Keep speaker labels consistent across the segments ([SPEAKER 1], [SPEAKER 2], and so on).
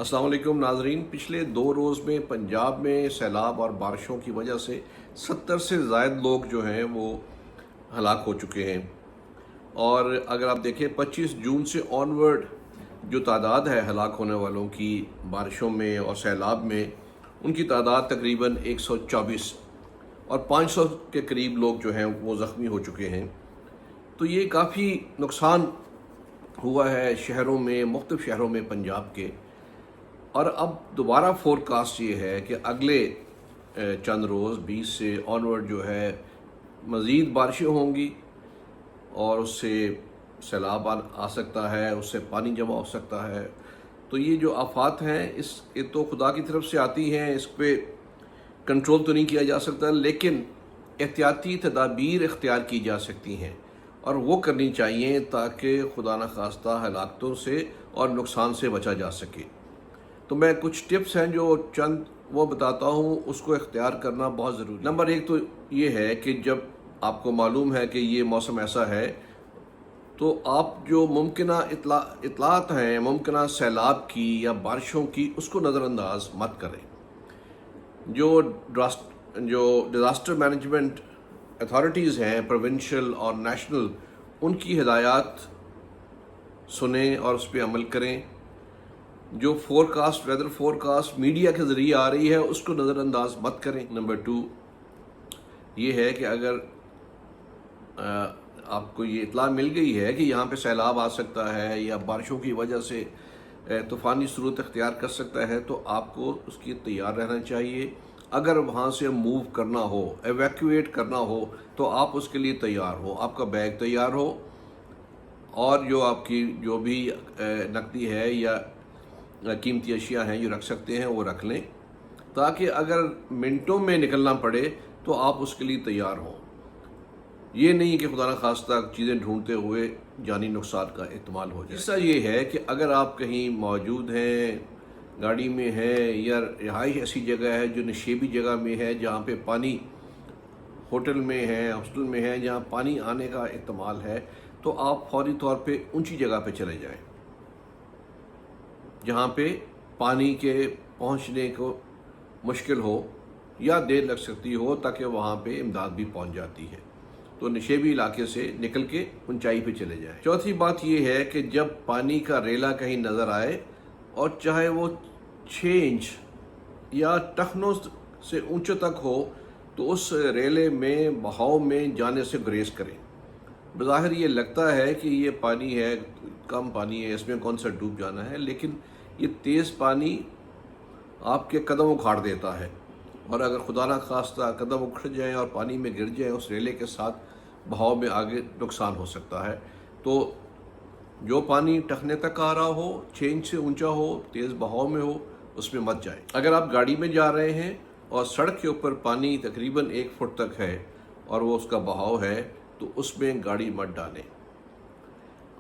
[SPEAKER 1] अस्सलाम वालेकुम नाजरीन। पिछले 2 रोज़ में पंजाब में सैलाब और बारिशों की वजह से 70 से ज़ायद लोग जो हैं वो हलाक हो चुके हैं। और अगर आप देखें 25 जून से ऑनवर्ड जो तादाद है हलाक होने वालों की बारिशों में और सैलाब में, उनकी तादाद तकरीबन 124 और 500 के करीब लोग जो हैं वो ज़ख्मी हो चुके हैं। तो ये काफ़ी नुकसान हुआ है शहरों में, मुख्तलिफ शहरों में पंजाब के। और अब दोबारा फोरकास्ट ये है कि अगले चंद रोज़ 20 से ऑनवर्ड जो है मज़ीद बारिशें होंगी और उससे सैलाब आ सकता है, उससे पानी जमा हो सकता है। तो ये जो आफात हैं ये तो खुदा की तरफ से आती हैं, इस पर कंट्रोल तो नहीं किया जा सकता, लेकिन एहतियाती तदाबीर इख्तियार की जा सकती हैं और वो करनी चाहिए ताकि खुदा न खास्ता हलाकतों से और नुकसान से बचा जा सके। तो मैं कुछ टिप्स हैं जो चंद वो बताता हूँ, उसको इख्तियार करना बहुत ज़रूरी। नंबर 1 तो ये है कि जब आपको मालूम है कि ये मौसम ऐसा है तो आप जो मुमकिना इतलात हैं मुमकिना सैलाब की या बारिशों की, उसको नज़रअंदाज मत करें। जो डिज़ास्टर मैनेजमेंट अथॉरिटीज़ हैं प्रोविंशियल और नेशनल, उनकी हिदायत सुनें और उस पर अमल करें। जो वेदर फोरकास्ट मीडिया के ज़रिए आ रही है उसको नज़रअंदाज मत करें। नंबर 2 ये है कि अगर आपको ये इत्ला मिल गई है कि यहाँ पे सैलाब आ सकता है या बारिशों की वजह से तूफ़ानी सूरत इख्तियार कर सकता है, तो आपको उसकी तैयार रहना चाहिए। अगर वहाँ से मूव करना हो, एवैक्यूएट करना हो, तो आप उसके लिए तैयार हो, आपका बैग तैयार हो और जो आपकी जो भी नकदी है या कीमती अशिया हैं जो रख सकते हैं वो रख लें, ताकि अगर मिनटों में निकलना पड़े तो आप उसके लिए तैयार हों। ये नहीं कि खुदा न खास्ता चीज़ें ढूंढते हुए जानी नुकसान का एहतमाल हो जाए। इसका ये है कि अगर आप कहीं मौजूद हैं, गाड़ी में हैं या रिहाइश ऐसी जगह है जो नशेबी जगह में है, जहाँ पे पानी होटल में है, हॉस्टल में है, जहाँ पानी आने का एहतमाल है, तो आप फौरी तौर पे ऊंची जगह पे चले जाएं जहाँ पे पानी के पहुँचने को मुश्किल हो या देर लग सकती हो, ताकि वहाँ पे इमदाद भी पहुँच जाती है। तो नशेबी इलाके से निकल के ऊंचाई पे चले जाएं। चौथी बात ये है कि जब पानी का रेला कहीं नज़र आए, और चाहे वो 6 इंच या टखनों से ऊंचे तक हो, तो उस रेले में बहाव में जाने से गुरेज करें। बज़ाहिर ये लगता है कि ये पानी है, कम पानी है, इसमें कौन सा डूब जाना है, लेकिन ये तेज़ पानी आपके कदम उखाड़ देता है। और अगर खुदा न खास्ता कदम उखड़ जाएं और पानी में गिर जाएं उस रेले के साथ, बहाव में आगे नुकसान हो सकता है। तो जो पानी टखने तक आ रहा हो, 6 इंच से ऊंचा हो, तेज़ बहाव में हो, उसमें मत जाएं। अगर आप गाड़ी में जा रहे हैं और सड़क के ऊपर पानी तकरीबन 1 फुट तक है और वो उसका बहाव है, तो उसमें गाड़ी मत डालें।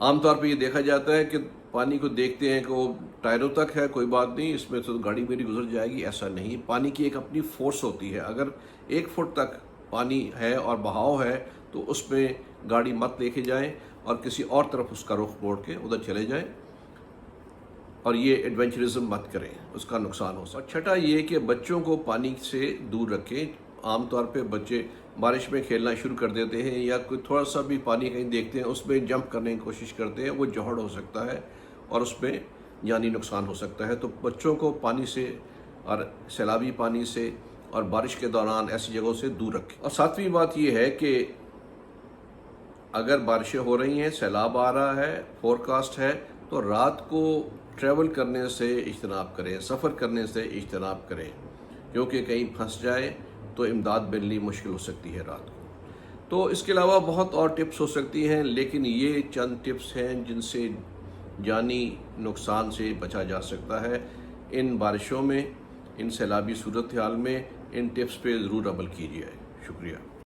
[SPEAKER 1] आमतौर पर ये देखा जाता है कि पानी को देखते हैं कि वो टायरों तक है, कोई बात नहीं, इसमें तो गाड़ी मेरी गुजर जाएगी। ऐसा नहीं, पानी की एक अपनी फोर्स होती है। अगर 1 फुट तक पानी है और बहाव है तो उसमें गाड़ी मत लेके जाएं और किसी और तरफ उसका रुख मोड़ के उधर चले जाएं, और ये एडवेंचरिज्म मत करें, उसका नुकसान हो सकता है। और छठा ये कि बच्चों को पानी से दूर रखें। आमतौर पे बच्चे बारिश में खेलना शुरू कर देते हैं या कोई थोड़ा सा भी पानी कहीं देखते हैं उसमें जंप करने की कोशिश करते हैं, वो जहड़ हो सकता है और उसमें जानी नुकसान हो सकता है। तो बच्चों को पानी से और सैलाबी पानी से और बारिश के दौरान ऐसी जगहों से दूर रखें। और 7वीं बात ये है कि अगर बारिशें हो रही हैं, सैलाब आ रहा है, फोरकास्ट है, तो रात को ट्रैवल करने से इज्तनाब करें, सफ़र करने से इज्तनाब करें, क्योंकि कहीं फंस जाए तो इमदाद मिलनी मुश्किल हो सकती है रात को। तो इसके अलावा बहुत और टिप्स हो सकती हैं, लेकिन ये चंद टिप्स हैं जिनसे जानी नुकसान से बचा जा सकता है। इन बारिशों में, इन सैलाबी सूरत हाल में इन टिप्स पे ज़रूर अमल कीजिए। शुक्रिया।